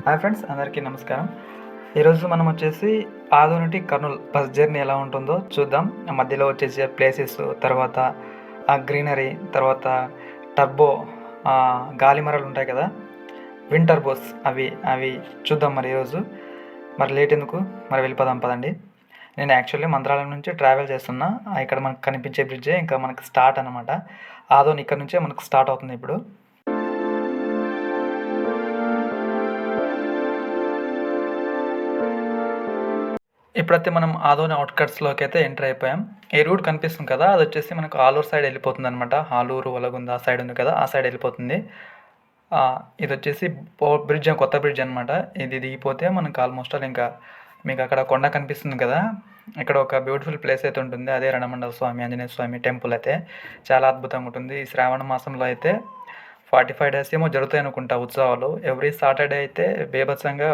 Hi friends, అందరికీ నమస్కారం. ఈరోజు మనం వచ్చేసి ఆదోని నుండి కర్నూలు బస్ జర్నీ ఎలా ఉంటుందో చూద్దాం. మధ్యలో వచ్చేసి ప్లేసెస్, తర్వాత ఆ గ్రీనరీ, తర్వాత టర్బో గాలిమరలు ఉంటాయి కదా, విండ్ టర్బోస్, అవి అవి చూద్దాం. మరి ఈరోజు మరి లేట్ ఎందుకు, మరి వెళ్ళిపోదాం పదండి. నేను యాక్చువల్లీ మంత్రాలయం నుంచి ట్రావెల్ చేస్తున్నా. ఇక్కడ మనకు కనిపించే బ్రిడ్జే ఇంకా మనకు స్టార్ట్ అనమాట. ఆదోని ఇక్కడ నుంచే మనకు స్టార్ట్ అవుతుంది ఇప్పుడు. ఇప్పుడైతే మనం ఆదోని అవుట్కట్స్లోకి అయితే ఎంటర్ అయిపోయాం. ఈ రూట్ కనిపిస్తుంది కదా, అది వచ్చేసి మనకు ఆలూరు సైడ్ వెళ్ళిపోతుంది అనమాట. ఆలూరు, వలగుంద ఆ సైడ్ ఉంది కదా, ఆ సైడ్ వెళ్ళిపోతుంది. ఇది వచ్చేసి బ్రిడ్జ్, కొత్త బ్రిడ్జ్ అనమాట. ఇది దిగిపోతే మనకు ఆల్మోస్ట్ ఇంకా మీకు అక్కడ కొండ కనిపిస్తుంది కదా, ఇక్కడ ఒక బ్యూటిఫుల్ ప్లేస్ అయితే ఉంటుంది. అదే రణమండల స్వామి ఆంజనేయ స్వామి టెంపుల్ అయితే చాలా అద్భుతంగా ఉంటుంది. ఈ శ్రావణ మాసంలో అయితే 45 days ఏమో జరుగుతాయి అనుకుంటా ఉత్సవాలు. ఎవ్రీ సాటర్డే అయితే బీభత్సంగా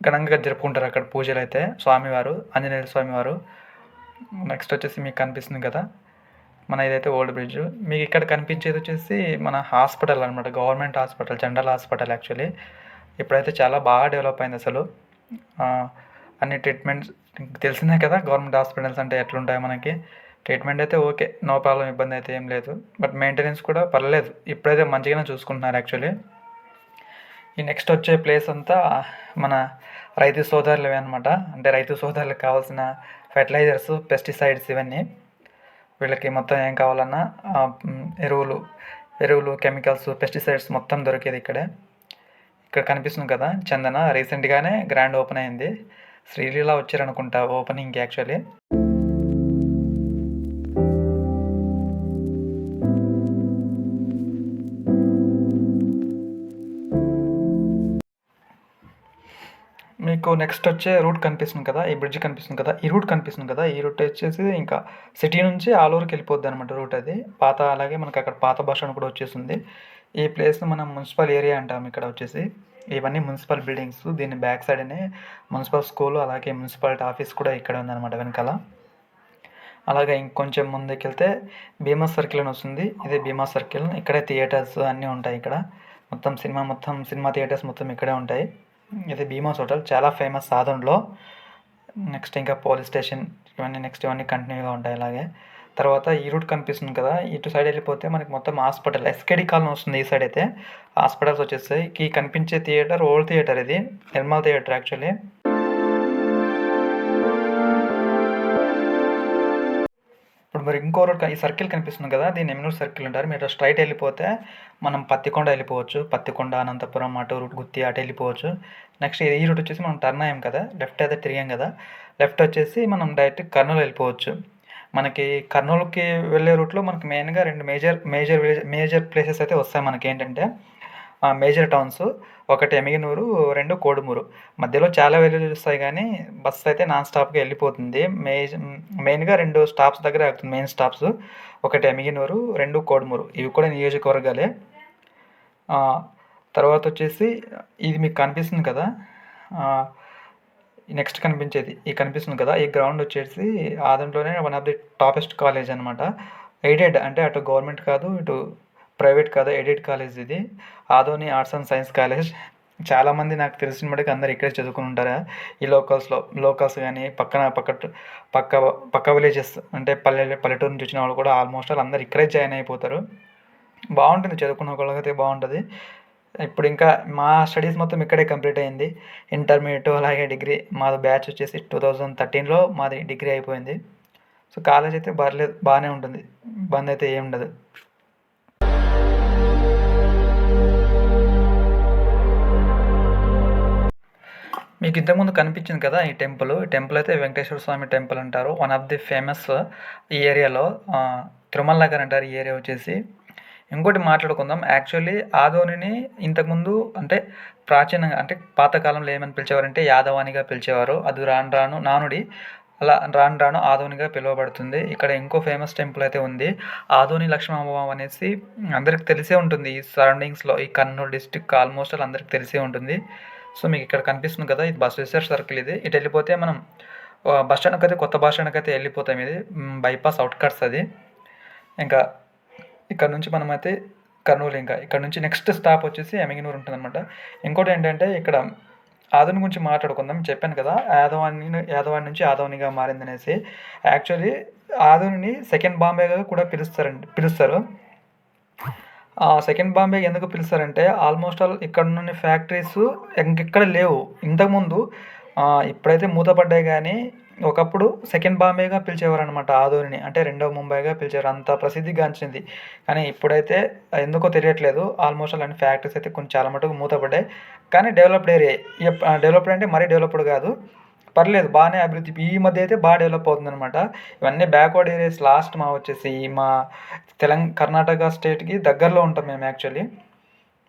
ఘనంగా జరుపుకుంటారు అక్కడ పూజలు అయితే. స్వామివారు ఆంజనేయ స్వామివారు. నెక్స్ట్ వచ్చేసి మీకు కనిపిస్తుంది కదా మన ఇదైతే ఓల్డ్ బ్రిడ్జ్. మీకు ఇక్కడ కనిపించేది వచ్చేసి మన హాస్పిటల్ అనమాట, government hospital, general hospital. Actually ఇప్పుడైతే చాలా బాగా డెవలప్ అయింది అసలు. అన్ని ట్రీట్మెంట్స్ తెలిసిందే కదా, గవర్నమెంట్ హాస్పిటల్స్ అంటే ఎట్లుంటాయి మనకి. ట్రీట్మెంట్ అయితే ఓకే, నో ప్రాబ్లం, ఇబ్బంది అయితే ఏం లేదు. బట్ మెయింటెనెన్స్ కూడా పర్లేదు, ఇప్పుడైతే మంచిగానే చూసుకుంటున్నారు యాక్చువల్లీ. ఈ నెక్స్ట్ వచ్చే ప్లేస్ అంతా మన రైతు సోదరులవే అనమాట. అంటే రైతు సోదరులకు కావాల్సిన ఫెర్టిలైజర్స్, పెస్టిసైడ్స్, ఇవన్నీ వీళ్ళకి మొత్తం ఏం కావాలన్నా ఎరువులు, కెమికల్స్, పెస్టిసైడ్స్ మొత్తం దొరికేది ఇక్కడే. ఇక్కడ కనిపిస్తుంది కదా చందన, రీసెంట్గానే గ్రాండ్ ఓపెన్ అయింది. శ్రీలీల వచ్చారనుకుంటా ఓపెనింగ్కి యాక్చువల్లీ. మీకు నెక్స్ట్ వచ్చే రూట్ కనిపిస్తుంది కదా, ఈ బ్రిడ్జ్ కనిపిస్తుంది కదా, ఈ రూట్ కనిపిస్తుంది కదా, ఈ రూట్ వచ్చేసి ఇంకా సిటీ నుంచి ఆలూరుకి వెళ్ళిపోద్ది అనమాట రూట్ అది. అలాగే మనకు అక్కడ పాత బస్ స్టాండ్ కూడా వచ్చేస్తుంది. ఈ ప్లేస్ మనం మున్సిపల్ ఏరియా అంటాం. ఇక్కడ వచ్చేసి ఇవన్నీ మున్సిపల్ బిల్డింగ్స్. దీని బ్యాక్ సైడ్నే మున్సిపల్ స్కూల్, అలాగే మున్సిపాలిటీ ఆఫీస్ కూడా ఇక్కడ ఉందన్నమాట వెనకాల. అలాగే ఇంకొంచెం ముందుకు వెళ్తే భీమా సర్కిల్ అని వస్తుంది. ఇదే భీమా సర్కిల్. ఇక్కడే థియేటర్స్ అన్నీ ఉంటాయి. ఇక్కడ మొత్తం సినిమా థియేటర్స్ మొత్తం ఇక్కడే ఉంటాయి. ఇది భీమాస్ హోటల్, చాలా ఫేమస్ సాధనలో. నెక్స్ట్ ఇంకా పోలీస్ స్టేషన్, ఇవన్నీ కంటిన్యూగా ఉంటాయి. అలాగే తర్వాత ఈ రూట్ కనిపిస్తుంది కదా, ఇటు సైడ్ వెళ్ళిపోతే మనకి మొత్తం హాస్పిటల్, ఎస్కేడి కాలనీ వస్తుంది. ఈ సైడ్ అయితే హాస్పిటల్స్ వచ్చేస్తాయి. ఈ కనిపించే థియేటర్ ఓల్డ్ థియేటర్, ఇది నిర్మల్ థియేటర్ యాక్చువల్లీ. ఇప్పుడు మరి ఇంకో రోడ్, ఈ సర్కిల్ కనిపిస్తుంది కదా, దీన్ని ఎమ్నూరు సర్కిల్ అంటారు. మీరు స్ట్రైట్ వెళ్ళిపోతే మనం పత్తికొండ వెళ్ళిపోవచ్చు. పత్తికొండ, అనంతపురం, అటు రూట్ గుత్తి అటు వెళ్ళిపోవచ్చు. నెక్స్ట్ ఈ రూట్ వచ్చేసి మనం టర్న్ అయ్యాం కదా, లెఫ్ట్ అయితే తిరిగాం కదా, లెఫ్ట్ వచ్చేసి మనం డైరెక్ట్ కర్నూలు వెళ్ళిపోవచ్చు. మనకి కర్నూలుకి వెళ్ళే రూట్లో మనకి మెయిన్గా రెండు మేజర్ ప్లేసెస్ అయితే వస్తాయి మనకి. ఏంటంటే మేజర్ టౌన్స్, ఒకటి ఎమిగనూరు, రెండు కోడుమూరు. మధ్యలో చాలా విలేజెస్ వస్తాయి, కానీ బస్సు అయితే నాన్ స్టాప్గా వెళ్ళిపోతుంది. మెయిన్గా రెండు స్టాప్స్ దగ్గర ఆగుతుంది, మెయిన్ స్టాప్స్. ఒకటి ఎమిగనూరు, రెండు కోడుమూరు. ఇవి కూడా నియోజకవర్గాలే. తర్వాత వచ్చేసి ఇది మీకు కనిపిస్తుంది కదా, నెక్స్ట్ కనిపించేది ఈ కనిపిస్తుంది కదా, ఈ గ్రౌండ్ వచ్చేసి ఆదంలోనే one of the toppest college అనమాట. ఎయిడెడ్ అంటే అటు గవర్నమెంట్ కాదు, ఇటు ప్రైవేట్ కాదు, ఎయిడెడ్ కాలేజ్ ఇది. Adoni arts and science college. చాలామంది నాకు తెలిసిన మటుకు అందరు ఇక్కడే చదువుకుని ఉంటారా. ఈ లోకల్స్ కానీ పక్క విలేజెస్ అంటే పల్లెటూరు నుంచి వచ్చిన వాళ్ళు కూడా ఆల్మోస్ట్ అందరు ఇక్కడే జాయిన్ అయిపోతారు. బాగుంటుంది, చదువుకున్న వాళ్ళకైతే బాగుంటుంది. ఇప్పుడు ఇంకా మా స్టడీస్ మొత్తం ఇక్కడే కంప్లీట్ అయింది. ఇంటర్మీడియట్ అలాగే డిగ్రీ. మాది బ్యాచ్ వచ్చేసి 2013లో మాది డిగ్రీ అయిపోయింది. సో కాలేజ్ అయితే బాగానే ఉంటుంది, బంద్ అయితే ఏమి ఉండదు. మీకు ఇంతకుముందు కనిపించింది కదా ఈ టెంపుల్ అయితే వెంకటేశ్వర స్వామి టెంపుల్ అంటారు. వన్ ఆఫ్ ది ఫేమస్ ఈ ఏరియాలో. తిరుమల నగర్ అంటారు ఈ ఏరియా వచ్చేసి. ఇంకోటి మాట్లాడుకుందాం. యాక్చువల్లీ ఆదోనిని ఇంతకుముందు అంటే ప్రాచీనంగా, అంటే పాతకాలంలో ఏమని పిలిచేవారంటే యాదవానిగా పిలిచేవారు. అది రాను నానుడి, అలా రాను ఆదోనిగా పిలువబడుతుంది. ఇక్కడ ఇంకో ఫేమస్ టెంపుల్ అయితే ఉంది, ఆదోని లక్ష్మీఅమ్మవారు అనేసి. అందరికి తెలిసే ఉంటుంది ఈ సరౌండింగ్స్లో, ఈ కర్నూలు డిస్టిక్ ఆల్మోస్ట్ అందరికి తెలిసే ఉంటుంది. సో మీకు ఇక్కడ కనిపిస్తుంది కదా, ఇది బస్ రిజర్వ్ సర్కిల్. ఇది ఇటు వెళ్ళిపోతే మనం బస్ స్టాండ్కి అయితే, కొత్త బస్ స్టాండ్కి అయితే వెళ్ళిపోతాం. ఇది బైపాస్ అవుట్కట్స్ అది. ఇంకా ఇక్కడ నుంచి మనమైతే కర్నూలు. ఇంకా ఇక్కడ నుంచి నెక్స్ట్ స్టాప్ వచ్చేసి ఎమిగినూరు ఉంటుందన్నమాట. ఇంకోటి ఏంటంటే ఇక్కడ ఆదోని గురించి మాట్లాడుకుందాం. చెప్పాను కదా యాదవాని నుంచి ఆదోనిగా మారిందనేసి. యాక్చువల్లీ ఆదోనిని సెకండ్ బాంబేగా కూడా పిలుస్తారు. సెకండ్ బాంబే ఎందుకు పిలుస్తారంటే ఆల్మోస్ట్ ఆల్ ఇక్కడ ఉన్న ఫ్యాక్టరీస్ ఇంకెక్కడ లేవు. ఇంతకుముందు ఇప్పుడైతే మూతపడ్డాయి కానీ ఒకప్పుడు సెకండ్ బాంబేగా పిలిచేవారనమాట ఆదోనిని. అంటే రెండవ ముంబైగా పిలిచేవారు. అంత ప్రసిద్ధిగాంచింది. కానీ ఇప్పుడైతే ఎందుకో తెలియట్లేదు. ఆల్మోస్ట్ ఆల్ అన్ని ఫ్యాక్టరీస్ అయితే కొంచెం చాలా మటుకు మూతపడ్డాయి. కానీ డెవలప్డ్ ఏరియా. డెవలప్డ్ అంటే మరీ డెవలప్డ్ కాదు, పర్లేదు, బాగానే అభివృద్ధి. ఈ మధ్య అయితే బాగా డెవలప్ అవుతుందన్నమాట. ఇవన్నీ బ్యాక్వర్డ్ ఏరియాస్. లాస్ట్ వచ్చేసి మా కర్ణాటక స్టేట్కి దగ్గరలో ఉంటాం మేము యాక్చువల్లీ.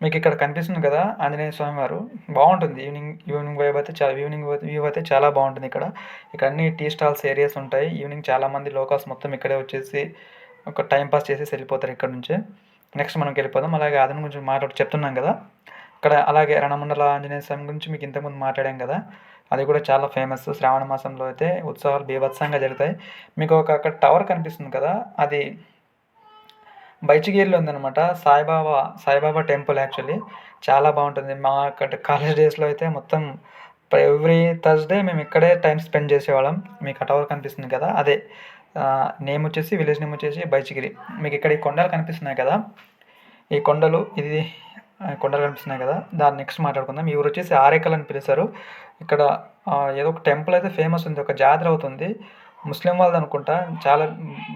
మీకు ఇక్కడ కనిపిస్తుంది కదా ఆంజనేయ స్వామి వారు, బాగుంటుంది. ఈవినింగ్ వ్యూ అయితే చాలా బాగుంటుంది ఇక్కడ. అన్ని టీ స్టాల్స్ ఏరియాస్ ఉంటాయి. ఈవినింగ్ చాలామంది లోకల్స్ మొత్తం ఇక్కడే వచ్చేసి ఒక టైం పాస్ చేసేసి వెళ్ళిపోతారు ఇక్కడ నుంచే. నెక్స్ట్ మనం వెళ్ళిపోదాం. అలాగే అదని గురించి చెప్తున్నాం కదా. ఇక్కడ అలాగే రణమండల ఆంజనేయ స్వామి గురించి మీకు ఇంతకుముందు మాట్లాడాం కదా, అది కూడా చాలా ఫేమస్. శ్రావణ మాసంలో అయితే ఉత్సవాలు బీభత్సంగా జరుగుతాయి. మీకు అక్కడ టవర్ కనిపిస్తుంది కదా, అది బైచిగేరిలో ఉందన్నమాట. సాయిబాబా టెంపుల్. యాక్చువల్లీ చాలా బాగుంటుంది. మా అక్కడ కాలేజ్ డేస్లో అయితే మొత్తం ఎవ్రీ థర్స్డే మేము ఇక్కడే టైం స్పెండ్ చేసేవాళ్ళం. మీకు ఆ టవర్ కనిపిస్తుంది కదా, అదే విలేజ్ నేమ్ వచ్చేసి బైచిగిరి. మీకు ఇక్కడ ఈ కొండలు కనిపిస్తున్నాయి కదా, ఈ కొండలు కనిపిస్తున్నాయి కదా, దాన్ని నెక్స్ట్ మాట్లాడుకుందాం. ఈ ఊరు వచ్చేసి ఆరేకల్ అని పిలుస్తారు. ఇక్కడ ఏదో ఒక టెంపుల్ అయితే ఫేమస్ ఉంది, ఒక జాతర అవుతుంది. ముస్లిం వాళ్ళది అనుకుంటా. చాలా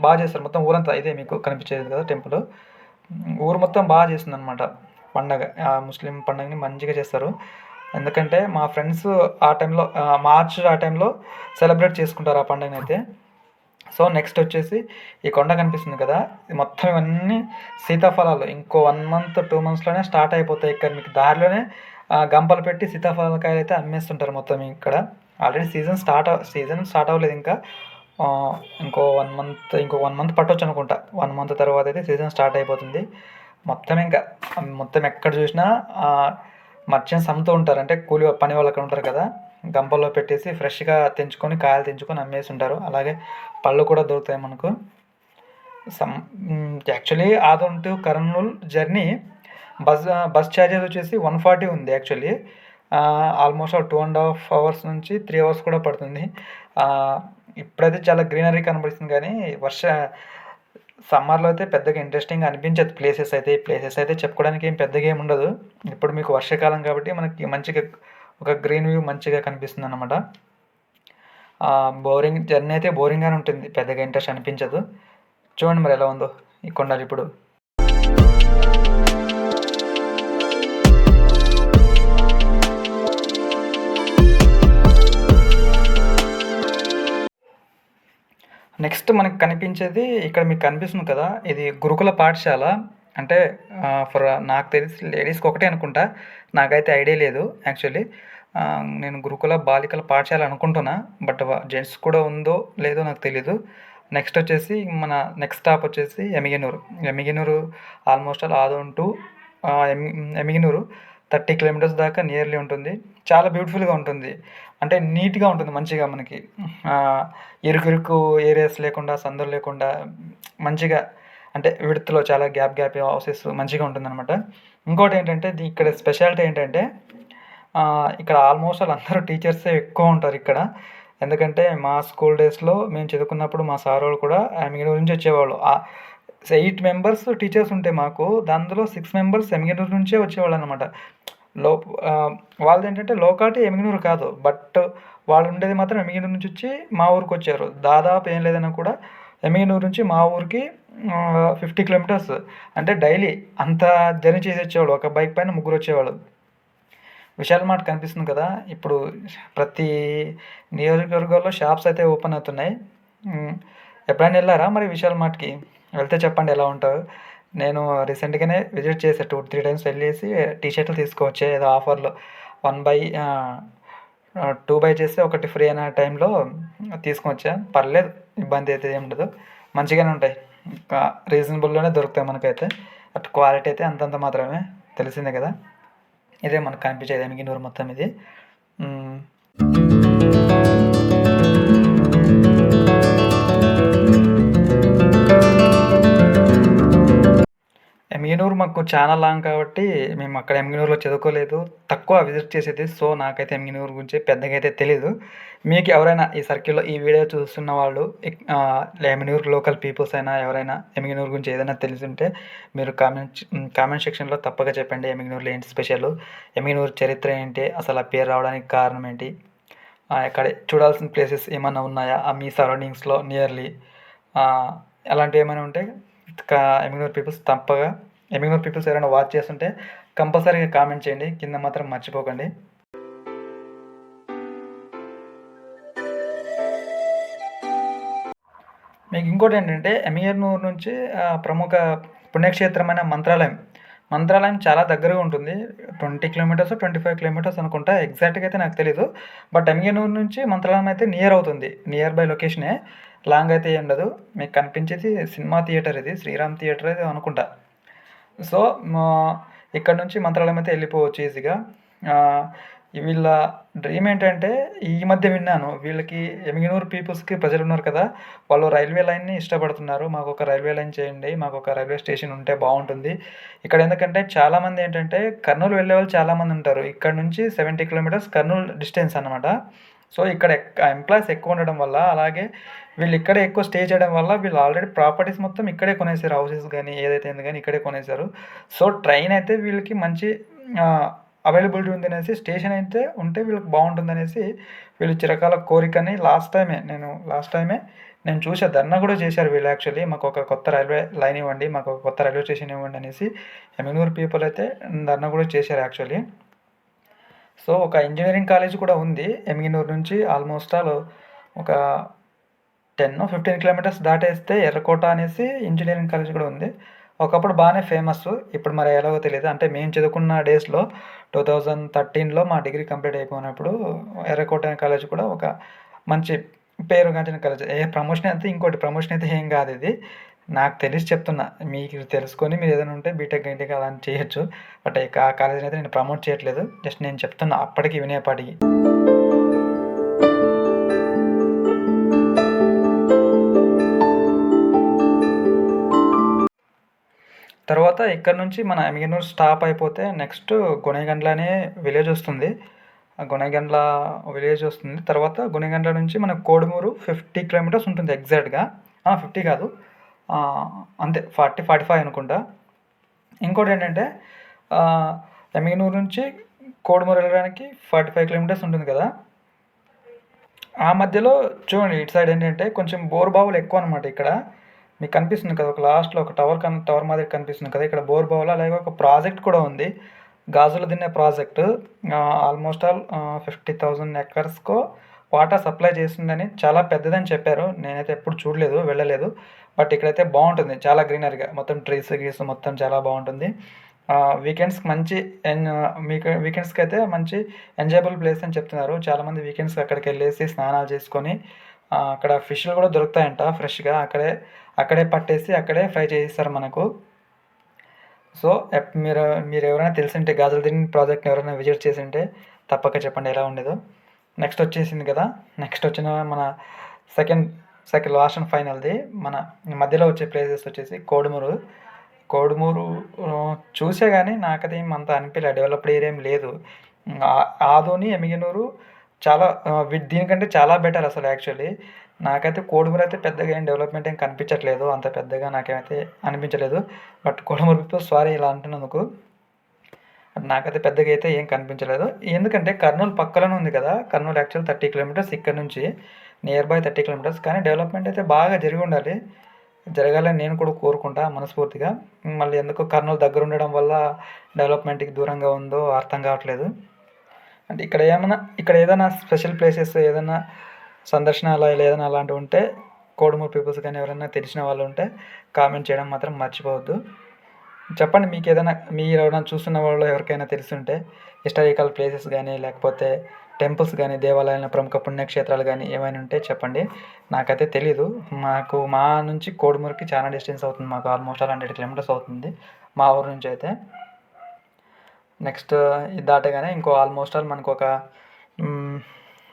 బాగా చేస్తారు. మొత్తం ఊరంతా ఇదే మీకు కనిపించేది కదా టెంపుల్. ఊరు మొత్తం బాగా చేస్తుంది అనమాట పండగ. ముస్లిం పండగని మంచిగా చేస్తారు. ఎందుకంటే మా ఫ్రెండ్స్ ఆ టైంలో మార్చ్ ఆ టైంలో సెలబ్రేట్ చేసుకుంటారు ఆ పండుగని అయితే. సో నెక్స్ట్ వచ్చేసి ఈ కొండ కనిపిస్తుంది కదా, మొత్తం ఇవన్నీ సీతాఫలాలు. ఇంకో 1 month 2 monthsలోనే స్టార్ట్ అయిపోతాయి. ఇక్కడ మీకు దారిలోనే గంపలు పెట్టి సీతాఫలకాయలు అయితే అమ్మేస్తుంటారు మొత్తం ఇక్కడ. ఆల్రెడీ సీజన్ స్టార్ట్ అవ్వలేదు ఇంకా. ఇంకో 1 month పట్టొచ్చు అనుకుంటా. 1 month తర్వాత అయితే సీజన్ స్టార్ట్ అయిపోతుంది. మొత్తం ఎక్కడ చూసినా మర్చెంట్స్ అమ్ముతూ ఉంటారు. అంటే కూలి పని వాళ్ళు అక్కడ ఉంటారు కదా, గంపల్లో పెట్టేసి ఫ్రెష్గా కాయలు తెంచుకొని అమ్మేసి ఉంటారు. అలాగే పళ్ళు కూడా దొరుకుతాయి మనకు. Actually Adoni to Kurnool journey bus charges వచ్చేసి 140 ఉంది యాక్చువల్లీ. ఆల్మోస్ట్ 2.5 hours నుంచి 3 hours కూడా పడుతుంది. ఇప్పుడైతే చాలా గ్రీనరీ కనబడుతుంది కానీ సమ్మర్లో అయితే పెద్దగా ఇంట్రెస్టింగ్ అనిపించదు. ప్లేసెస్ అయితే చెప్పుకోవడానికి ఏం పెద్దగా ఏమి ఉండదు. ఇప్పుడు మీకు వర్షాకాలం కాబట్టి మనకి మంచిగా ఒక గ్రీన్ వ్యూ మంచిగా కనిపిస్తుంది అన్నమాట. జర్నీ అయితే బోరింగ్గానే ఉంటుంది, పెద్దగా ఇంట్రెస్ట్ అనిపించదు. చూడండి మరి ఎలా ఉందో ఈ కొండలు ఇప్పుడు. నెక్స్ట్ మనకు కనిపించేది ఇక్కడ మీకు కనిపిస్తుంది కదా, ఇది గురుకుల పాఠశాల. అంటే నాకు తెలిసి లేడీస్కి ఒకటే అనుకుంటా, నాకైతే ఐడియా లేదు యాక్చువల్లీ. నేను గురుకుల బాలికల పాఠశాల అనుకుంటున్నా, బట్ జెంట్స్ కూడా ఉందో లేదో నాకు తెలీదు. నెక్స్ట్ వచ్చేసి మన నెక్స్ట్ స్టాప్ వచ్చేసి Emmiganur. Almost Adoni to Emmiganur 30 kilometers దాకా నియర్లీ ఉంటుంది. చాలా బ్యూటిఫుల్గా ఉంటుంది. అంటే నీట్గా ఉంటుంది మంచిగా. మనకి ఇరుకు ఏరియాస్ లేకుండా, సందులు లేకుండా మంచిగా, అంటే విడతలో చాలా గ్యాప్ హౌసెస్ మంచిగా ఉంటుందన్నమాట. ఇంకోటి ఏంటంటే ఇక్కడ స్పెషాలిటీ ఏంటంటే ఇక్కడ ఆల్మోస్ట్ అందరూ టీచర్సే ఎక్కువ ఉంటారు ఇక్కడ. ఎందుకంటే మా స్కూల్ డేస్లో మేము చదువుకున్నప్పుడు మా సార్ వాళ్ళు కూడా ఎమిగినూరు నుంచి వచ్చేవాళ్ళు. 8 members టీచర్స్ ఉంటే మాకు దానిలో 6 members ఎమిగినూరు నుంచే వచ్చేవాళ్ళు అనమాట. వాళ్ళది ఏంటంటే లోకాలిటీ ఎమిగినూరు కాదు, బట్ వాళ్ళు ఉండేది మాత్రం ఎమిగినూరు నుంచి వచ్చి మా ఊరికి వచ్చారు. దాదాపు ఏం లేదన్నా కూడా ఎమిగినూరు నుంచి మా ఊరికి 50 kilometers. అంటే డైలీ అంత జర్నీ చేసి వచ్చేవాళ్ళు. ఒక బైక్ పైన 3 వచ్చేవాళ్ళు. విశాల్ మార్ట్ కనిపిస్తుంది కదా, ఇప్పుడు ప్రతి నియోజకవర్గాల్లో షాప్స్ అయితే ఓపెన్ అవుతున్నాయి. ఎప్పుడైనా వెళ్ళారా మరి విశాల్ మార్ట్కి? వెళ్తే చెప్పండి ఎలా ఉంటావు. నేను రీసెంట్గానే విజిట్ చేసా 2-3 times వెళ్ళేసి టీషర్ట్లు తీసుకోవచ్చే ఏదో ఆఫర్లో 2 buy చేస్తే ఒకటి ఫ్రీ అనే టైంలో తీసుకొని వచ్చా. పర్లేదు, ఇబ్బంది అయితే ఏమి ఉండదు, మంచిగానే ఉంటాయి. రీజనబుల్లోనే దొరుకుతాయి మనకైతే. అటు క్వాలిటీ అయితే అంతంత మాత్రమే, తెలిసిందే కదా. ఇదే మనకు కనిపించేది ఎమిగినూరు మొత్తం ఇది. ఎమ్మిగనూరు మాకు చాలా లాంగ్ కాబట్టి మేము అక్కడ ఎమ్మిగనూరులో చదువుకోలేదు. తక్కువ విజిట్ చేసేది. సో, నాకైతే ఎమ్మిగనూరు గురించి పెద్దగా అయితే తెలీదు. మీకు ఎవరైనా ఈ సర్కిల్‌లో ఈ వీడియో చూస్తున్న వాళ్ళు ఎమ్మిగనూరు లోకల్ పీపుల్స్ అయినా ఎవరైనా ఎమ్మిగనూరు గురించి ఏదైనా తెలిసుంటే మీరు కామెంట్ సెక్షన్‌లో తప్పక చెప్పండి. ఎమ్మిగనూరులో ఏంటి స్పెషలు? ఎమ్మిగనూరు చరిత్ర ఏంటి? అసలు ఆ పేరు రావడానికి కారణం ఏంటి? అక్కడ చూడాల్సిన ప్లేసెస్ ఏమన్నా ఉన్నాయా? మీ సరౌండింగ్స్‌లో నియర్లీ అలాంటివి ఏమైనా ఉంటే ఎమ్మిగనూరు పీపుల్స్ ఎవరైనా వాచ్ చేస్తుంటే కంపల్సరీగా కామెంట్ చేయండి. కింద మాత్రం మర్చిపోకండి. మీకు ఇంకోటి ఏంటంటే ఎమ్మిగనూరు నుంచి ప్రముఖ పుణ్యక్షేత్రమైన మంత్రాలయం చాలా దగ్గరగా ఉంటుంది. 20 కిలోమీటర్స్, 25 కిలోమీటర్స్ అనుకుంటా. ఎగ్జాక్ట్‌గా అయితే నాకు తెలీదు. బట్ ఎమ్మిగనూరు నుంచి మంత్రాలయం అయితే నియర్ అవుతుంది. Near by లొకేషనే. లాంగ్ అయితే ఏం ఉండదు. మీకు కనిపించేది సినిమా థియేటర్ ఇది. శ్రీరామ్ థియేటర్ ఏదో అనుకుంటా. సో, ఇక్కడ నుంచి మంత్రాలయం అయితే వెళ్ళిపోవచ్చు ఈజీగా. వీళ్ళ డ్రీమ్ ఏంటంటే ఈ మధ్య విన్నాను. వీళ్ళకి ఎమ్మిగనూరు పీపుల్స్‌కి ప్రజలున్నారు కదా! వాళ్ళు రైల్వే లైన్‌ని ఇష్టపడుతున్నారు. మాకొక రైల్వే లైన్ చేయండి. మాకొక రైల్వే స్టేషన్ ఉంటే బావుంటుంది. ఇక్కడ ఎందుకంటే చాలామంది ఏంటంటే కర్నూలు వెళ్ళేవాళ్ళు చాలామంది ఉంటారు. ఇక్కడ నుంచి 70 కిలోమీటర్స్ కర్నూలు డిస్టెన్స్ అనమాట. సో, ఇక్కడ ఎంప్లాయీస్ ఎక్కువ ఉండడం వల్ల, అలాగే వీళ్ళు ఇక్కడే ఎక్కువ స్టే చేయడం వల్ల వీళ్ళు ఆల్రెడీ ప్రాపర్టీస్ మొత్తం ఇక్కడే కొనేసారు. హౌసెస్ గానీ, ఏదైతే ఉంది గానీ ఇక్కడే కొనేసారు. సో, ట్రైన్ అయితే వీళ్ళకి మంచి అవైలబిలిటీ ఉందనేసి, స్టేషన్ అయితే ఉంటే వీళ్ళకి బావుంటుందనేసి వీళ్ళు చిరకాల కోరికని లాస్ట్ టైమే నేను చూసా. ధర్నా కూడా చేశారు వీళ్ళు యాక్చువల్లీ. మాకొక కొత్త రైల్వే లైన్ ఇవ్వండి, మాకొక కొత్త రైల్వే స్టేషన్ ఇవ్వండి అనేసి ఎమ్మిగనూరు పీపుల్ అయితే ధర్నా కూడా చేశారు యాక్చువల్లీ. సో, ఒక ఇంజినీరింగ్ కాలేజ్ కూడా ఉంది ఎమ్మిగనూరు నుంచి. ఆల్మోస్ట్ ఆల్ ఒక 10-15 కిలోమీటర్స్ దాటేస్తే ఎర్రకోట అనేసి ఇంజినీరింగ్ కాలేజ్ కూడా ఉంది. ఒకప్పుడు బాగానే ఫేమస్. ఇప్పుడు మరి ఎలాగో తెలీదు. అంటే మేము చదువుకున్న డేస్‌లో 2013లో మా డిగ్రీ కంప్లీట్ అయిపోయినప్పుడు ఎర్రకోట అనే కాలేజ్ కూడా ఒక మంచి పేరుగాంచిన కాలేజ్. ఇంకోటి ప్రమోషన్ అయితే ఏం కాదు ఇది. నాకు తెలిసి చెప్తున్నా. మీకు తెలుసుకొని మీరు ఏదైనా ఉంటే బీటెక్, గీటెక్ అలాంటివి చేయొచ్చు. బట్ ఆ కాలేజ్‌ని అయితే నేను ప్రమోట్ చేయట్లేదు. జస్ట్ నేను చెప్తున్నా అప్పటికి వినేపాటికి. తర్వాత ఇక్కడ నుంచి మన ఎమ్మిగనూరు స్టాప్ అయిపోతే నెక్స్ట్ గొనెగండ్ల అనే విలేజ్ వస్తుంది. గొనెగండ్ల విలేజ్ వస్తుంది. తర్వాత గొనెగండ్ల నుంచి మనకు కోడుమూరు 50 కిలోమీటర్స్ ఉంటుంది ఎగ్జాక్ట్‌గా. 50 కాదు. అంతే 40, 45 అనుకుంటా. ఇంకోటేంటంటే ఎమ్మిగనూరు నుంచి కోడుమూరు వెళ్ళడానికి 45 కిలోమీటర్స్ ఉంటుంది కదా! ఆ మధ్యలో చూడండి ఇటు సైడ్ ఏంటంటే కొంచెం బోరుబావులు ఎక్కువనమాట ఇక్కడ. మీకు కనిపిస్తుంది కదా! ఒక లాస్ట్‌లో ఒక టవర్ మాదిరి కనిపిస్తుంది కదా! ఇక్కడ బోరుబావులు, అలాగే ఒక ప్రాజెక్ట్ కూడా ఉంది. Gajula Dinne project. Almost all 50,000 ఎకర్స్‌కో వాటర్ సప్లై చేస్తుందని, చాలా పెద్దదని చెప్పారు. నేనైతే ఎప్పుడు చూడలేదు, వెళ్ళలేదు. బట్ ఇక్కడైతే బావుంటుంది. చాలా గ్రీనరీగా మొత్తం ట్రీస్ మొత్తం చాలా బావుంటుంది. వీకెండ్స్‌కి మంచి వీకెండ్స్‌కి అయితే మంచి ఎంజాయబుల్ ప్లేస్ అని చెప్తున్నారు. చాలామంది వీకెండ్స్‌కి అక్కడికెళ్ళేసి స్నానాలు చేసుకొని అక్కడ ఫిష్‌లు కూడా దొరుకుతాయంట ఫ్రెష్‌గా. అక్కడే పట్టేసి అక్కడే ఫ్రై చేసిస్తారు మనకు. సో, మీరెవరైనా తెలిసుంటే గాజులదిన్నె ప్రాజెక్ట్‌ని ఎవరైనా విజిట్ చేసుంటే తప్పక చెప్పండి ఎలా ఉండేదో. నెక్స్ట్ వచ్చేసింది కదా! నెక్స్ట్ వచ్చిన మన సెకండ్ లాస్ట్ అండ్ ఫైనల్‌ది మన మధ్యలో వచ్చే ప్లేసెస్ వచ్చేసి కోడుమూరు. చూసా గానీ నాకదేం అంత అనిపియలే. డెవలప్డ్ ఏరియా ఏం లేదు. ఆదోని, ఎమ్మిగనూరు చాలా దీనికంటే చాలా బెటర్ అసలు యాక్చువల్లీ. నాకైతే కోడుమూరు అయితే పెద్దగా ఏం డెవలప్‌మెంట్ ఏం కనిపించట్లేదు. అంత పెద్దగా నాకేమైతే అనిపించలేదు. బట్ కోడుమూరు పీపుల్ సారీ ఇలా అంటున్నందుకు. నాకైతే పెద్దగా అయితే ఏం కనిపించలేదు. ఎందుకంటే కర్నూలు పక్కలోనే ఉంది కదా! కర్నూలు యాక్చువల్ 30 కిలోమీటర్స్ ఇక్కడ నుంచి. Near by 30 kilometres. కానీ డెవలప్‌మెంట్ అయితే బాగా జరిగి ఉండాలి. జరగాలని నేను కూడా కోరుకుంటా మనస్ఫూర్తిగా. మళ్ళీ ఎందుకో కర్నూలు దగ్గర ఉండడం వల్ల డెవలప్‌మెంట్‌కి దూరంగా ఉందో అర్థం కావట్లేదు. అంటే ఇక్కడ ఏదైనా స్పెషల్ ప్లేసెస్, ఏదైనా సందర్శనాలయాలు ఏదైనా అలాంటివి ఉంటే కోడుమూరు పీపుల్స్ కానీ ఎవరైనా తెలిసిన వాళ్ళు ఉంటే కామెంట్ చేయడం మాత్రం మర్చిపోవద్దు. చెప్పండి మీరెవరైనా చూస్తున్న వాళ్ళు ఎవరికైనా తెలిసుంటే హిస్టారికల్ ప్లేసెస్ గానీ, లేకపోతే టెంపుల్స్ గానీ, దేవాలయాలు, ప్రముఖ పుణ్యక్షేత్రాలు గానీ ఏమైనా ఉంటే చెప్పండి. నాకైతే తెలీదు. మా నుంచి కోడుమూరుకి చాలా డిస్టెన్స్ అవుతుంది. మాకు ఆల్మోస్ట్ 100 కిలోమీటర్స్ అవుతుంది మా ఊరు నుంచి అయితే. నెక్స్ట్ ఇది దాటగానే ఇంకో ఆల్మోస్ట్ ఆల్ మనకొక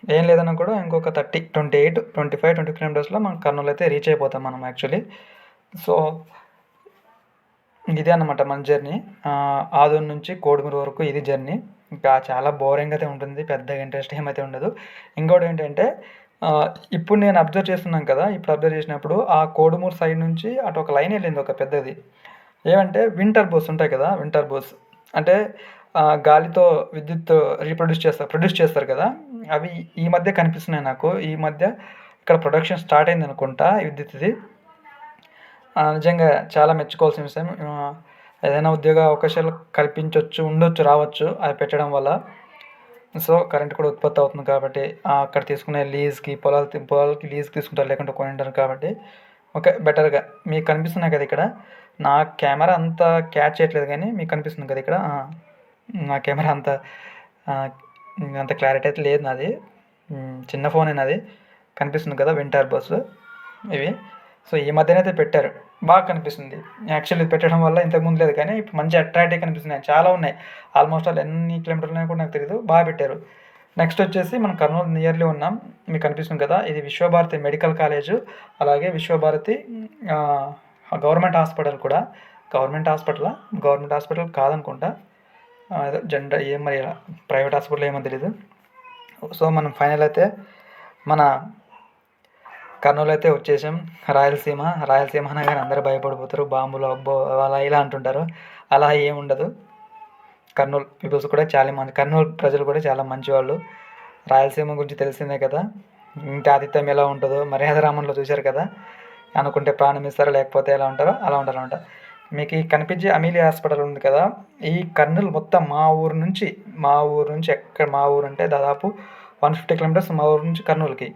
ఏం లేదన్నా కూడా ఇంకొక 28, 25, 20 కిలోమీటర్స్‌లో మనం కర్నూలు అయితే రీచ్ అయిపోతాం మనం యాక్చువల్లీ. సో, ఇదే అన్నమాట మన జర్నీ. ఆదోని నుంచి కోడుమూరు వరకు ఇది జర్నీ. ఇంకా చాలా బోరింగ్ అయితే ఉంటుంది. పెద్దగా ఇంట్రెస్ట్ ఏమైతే ఉండదు. ఇంకోటేంటంటే ఇప్పుడు నేను అబ్జర్వ్ చేస్తున్నాను కదా! ఇప్పుడు అబ్జర్వ్ చేసినప్పుడు ఆ కోడుమూరు సైడ్ నుంచి అటు ఒక లైన్ ఎళ్ళింది ఒక పెద్దది. ఏమంటే విండ్ టర్బోస్ ఉంటాయి కదా! విండ్ టర్బోస్ అంటే గాలితో విద్యుత్ ప్రొడ్యూస్ చేస్తారు కదా! అవి ఈ మధ్య కనిపిస్తున్నాయి నాకు. ఈ మధ్య ఇక్కడ ప్రొడక్షన్ స్టార్ట్ అయిందనుకుంటా ఈ విద్యుత్‌ది. నిజంగా చాలా మెచ్చుకోవాల్సిన విషయం. ఏదైనా ఉద్యోగ అవకాశాలు కల్పించొచ్చు, ఉండొచ్చు, రావచ్చు అవి పెట్టడం వల్ల. సో, కరెంట్ కూడా ఉత్పత్తి అవుతుంది కాబట్టి అక్కడ తీసుకునే లీజ్‌కి పొలాలకి లీజ్‌కి తీసుకుంటారు, లేకుంటే కొనుంటారు కాబట్టి ఓకే. బెటర్‌గా మీకు కనిపిస్తున్నాయి కదా ఇక్కడ. నా కెమెరా అంత క్యాచ్ చేయట్లేదు గానీ మీకు కనిపిస్తుంది కదా ఇక్కడ. నా కెమెరా అంత క్లారిటీ అయితే లేదు నాది. చిన్న ఫోనే నాది. కనిపిస్తుంది కదా విండ్ టర్బోస్ ఇవి. సో, ఈ మధ్యనైతే పెట్టారు. బాగా కనిపిస్తుంది. యాక్చువల్లీ ఇది పెట్టడం వల్ల ఇంతకుముందు లేదు కానీ ఇప్పుడు మంచి అట్రాక్టివ్‌గా కనిపిస్తున్నాయి. చాలా ఉన్నాయి. ఆల్మోస్ట్ ఆల్ ఎన్ని కిలోమీటర్లు ఉన్నాయో కూడా నాకు తెలీదు. బాగా పెట్టారు. నెక్స్ట్ వచ్చేసి మనం కర్నూలు నియర్‌లీ ఉన్నాం. మీకు కనిపిస్తుంది కదా! ఇది విశ్వభారతి మెడికల్ కాలేజు. అలాగే విశ్వభారతి గవర్నమెంట్ హాస్పిటల్ కూడా. గవర్నమెంట్ హాస్పిటలా? గవర్నమెంట్ హాస్పిటల్ కాదనుకుంటా. ఏదో ఏం మరి ప్రైవేట్ హాస్పిటల్ ఏమో తెలీదు. సో, మనం ఫైనల్ అయితే మన కర్నూలు అయితే వచ్చేసాం. రాయలసీమ అనగానే అందరూ భయపడిపోతారు. బాంబులు అబ్బో అలా ఇలా అంటుంటారు. అలా ఏముండదు. కర్నూలు పీపుల్స్ కూడా చాలా మంది, కర్నూలు ప్రజలు కూడా చాలా మంచివాళ్ళు. రాయలసీమ గురించి తెలిసిందే కదా! ఇంటి ఆతిథ్యం ఎలా ఉంటుందో మర్యాద రామంలో చూశారు కదా! అనుకుంటే ప్రాణం ఇస్తారో లేకపోతే ఎలా ఉంటారో అలా ఉంటారనమాట. మీకు ఈ కనిపించే అమీలియా హాస్పిటల్ ఉంది కదా! ఈ కర్నూలు మొత్తం మా ఊరు నుంచి మా ఊరు అంటే దాదాపు 150 కిలోమీటర్స్ మా ఊరు నుంచి కర్నూలుకి.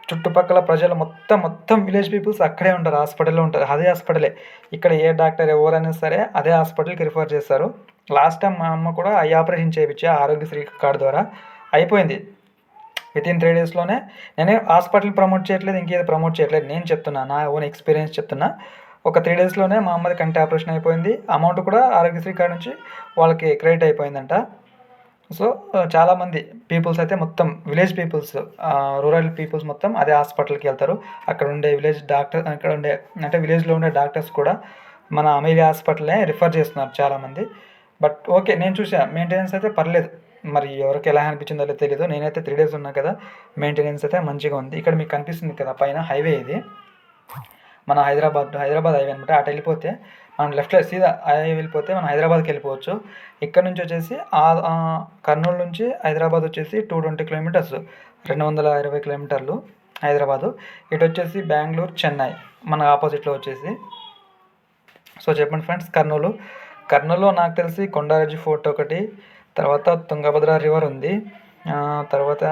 చుట్టుపక్కల ప్రజలు మొత్తం విలేజ్ పీపుల్స్ అక్కడే ఉంటారు. హాస్పిటల్లో ఉంటారు. అదే హాస్పిటలే. ఇక్కడ ఏ డాక్టర్ ఎవరైనా సరే అదే హాస్పిటల్‌కి రిఫర్ చేస్తారు. లాస్ట్ టైం మా అమ్మ కూడా ఐ ఆపరేషన్ చేయించా ఆరోగ్యశ్రీ కార్డ్ ద్వారా. అయిపోయింది. వితిన్ 3 డేస్‌లోనే. నేనే హాస్పిటల్ ప్రమోట్ చేయట్లేదు. ఇంకేది ప్రమోట్ చేయట్లేదు. నేను చెప్తున్నా. నా ఓన్ ఎక్స్‌పీరియన్స్ చెప్తున్నా. ఒక 3 డేస్‌లోనే మా అమ్మది కంటి ఆపరేషన్ అయిపోయింది. అమౌంట్ కూడా ఆరోగ్యశ్రీ కార్డ్ నుంచి వాళ్ళకి క్రెడిట్ అయిపోయిందంట. సో, చాలామంది పీపుల్స్ అయితే మొత్తం విలేజ్ పీపుల్స్, రూరల్ పీపుల్స్ మొత్తం అదే హాస్పిటల్‌కి వెళ్తారు. అక్కడ ఉండే విలేజ్‌లో ఉండే డాక్టర్స్ కూడా మన అమీలియా హాస్పిటల్‌నే రిఫర్ చేస్తున్నారు చాలామంది. But okay. నేను చూసా మెయింటెనెన్స్ అయితే పర్లేదు. మరి ఎవరికి ఎలా అనిపించిందో తెలీదు. నేనైతే 3 డేస్ ఉన్నా కదా! మెయింటెనెన్స్ అయితే మంచిగా ఉంది. ఇక్కడ మీకు కనిపిస్తుంది కదా పైన హైవే ఇది. మన హైదరాబాద్ హైవే అనమాట. అటు వెళ్ళిపోతే మనం లెఫ్ట్‌లో సీదా హైవే వెళ్ళిపోతే మనం హైదరాబాద్‌కి వెళ్ళిపోవచ్చు. ఇక్కడ నుంచి వచ్చేసి కర్నూలు నుంచి హైదరాబాద్ వచ్చేసి 220 కిలోమీటర్స్, 220 కిలోమీటర్లు హైదరాబాదు. ఇటు వచ్చేసి బెంగుళూరు, చెన్నై మన ఆపోజిట్లో వచ్చేసి. సో, చెప్పండి ఫ్రెండ్స్. కర్నూలులో నాకు తెలిసి కొండారెడ్డి ఫోర్ట్ ఒకటి, తర్వాత తుంగభద్ర రివర్ ఉంది. తర్వాత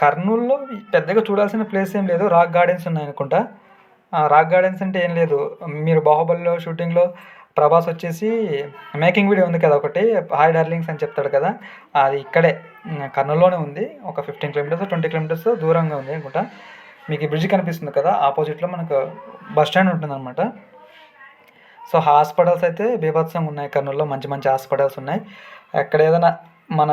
కర్నూలులో పెద్దగా చూడాల్సిన ప్లేస్ ఏం లేదు. రాక్ గార్డెన్స్ ఉన్నాయనుకుంటా. రాక్ గార్డెన్స్ అంటే ఏం లేదు. మీరు 'బాహుబలిలో' షూటింగ్‌లో ప్రభాస్ వచ్చేసి మేకింగ్ వీడియో ఉంది కదా ఒకటి, హాయ్ డార్లింగ్స్ అని చెప్తాడు కదా! అది ఇక్కడే కర్నూలులోనే ఉంది. ఒక 15 కిలోమీటర్స్, 20 కిలోమీటర్స్ దూరంగా ఉంది అనుకుంటా. మీకు ఈ బ్రిడ్జ్ కనిపిస్తుంది కదా! ఆపోజిట్‌లో మనకు బస్ స్టాండ్ ఉంటుందన్నమాట. సో, హాస్పిటల్స్ అయితే బీభత్సంగా ఉన్నాయి కర్నూలులో. మంచి హాస్పిటల్స్ ఉన్నాయి. ఎక్కడ ఏదైనా మన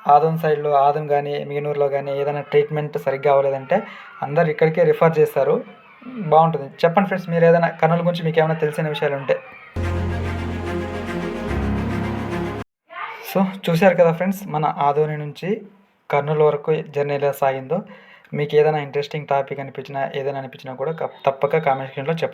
ఆదం కానీ, మిగనూరులో కానీ ఏదైనా ట్రీట్మెంట్ సరిగ్గా అవ్వలేదంటే అందరూ ఇక్కడికే రిఫర్ చేస్తారు. బాగుంటుంది. చెప్పండి ఫ్రెండ్స్, మీరు ఏదైనా కర్నూలు గురించి మీకు ఏమైనా తెలిసిన విషయాలు ఉంటే. సో, చూశారు కదా ఫ్రెండ్స్, మన ఆదోని నుంచి కర్నూలు వరకు జర్నీ ఎలా సాగిందో. మీకు ఏదైనా ఇంట్రెస్టింగ్ టాపిక్ ఏదైనా అనిపించినా కూడా తప్పక కామెంట్ సెక్షన్‌లో చెప్పండి.